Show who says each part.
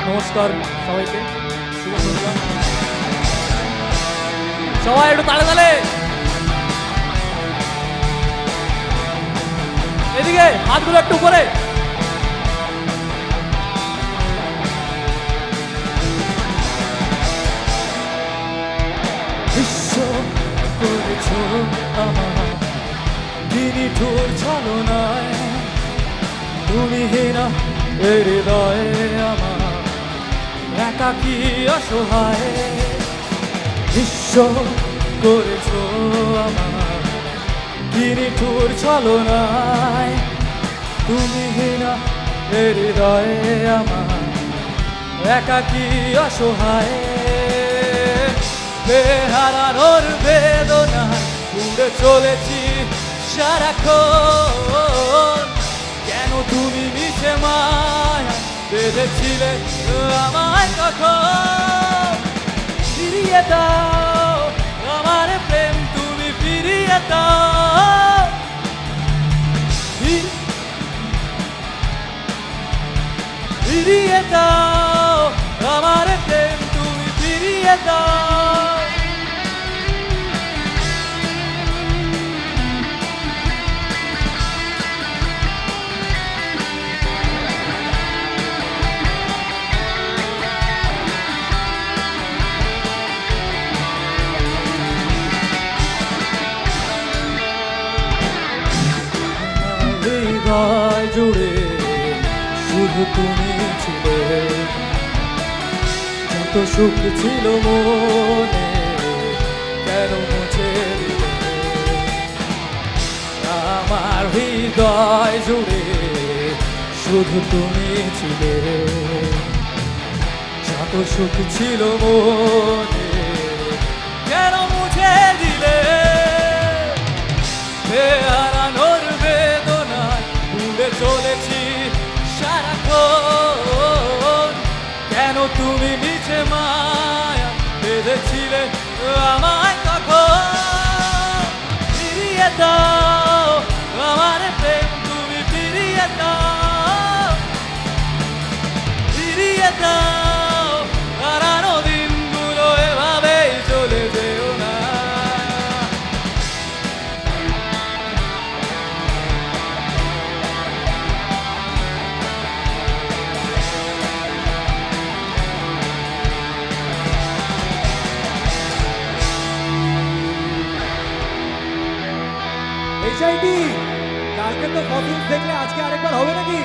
Speaker 1: নমস্কার সবাইকে, শুভ সন্ধ্যা। সবাই একটু তালে তালে, এদিকে হাতগুলো একটু উপরে। বিশ্ব করেছ আমার নিঠুর ছলনায়, তুমি হেনা হৃদয়ে আমার একাকী অসহায়। বিশ্ব করেছ আমার নিঠুর ছলনায়, তুমি হেনা হৃদয়ে আমার একাকী অসহায়। বেহারানোর বেদনায় উড়ে চলেছি সারাক্ষণ, কেন তুমি মিছে মায়া বেঁধেছিলে আমায় কখন? ফিরিয়ে দাও আমার প্রেম, তুমি ফিরিয়ে দাও, ফিরিয়ে দাও আমার প্রেম, তুমি ফিরিয়ে দাও। হৃদয় জুড়ে শুধু তুমি ছিলে, যত সুখ ছিল মনে কেন মুছে দিলে? আমার হৃদয় জুড়ে শুধু তুমি ছিলে, যত সুখ ছিল মনে কেন মুছে দিলে? হারানোর বেদনায় ভুলে চলেছি সারাক্ষণ, কেন তুমি মিছে মায়া বেঁধেছিলে আমায় কখন? ফিরিয়ে দাও আমার প্রেম, তুমি ফিরিয়ে দাও, ফিরিয়ে দাও। হারানো দিনগুলো এভাবেই চলে যেও না।
Speaker 2: এইচআইডি কালকে তো কফিন দেখলে আজকে আরেকবার হবে নাকি?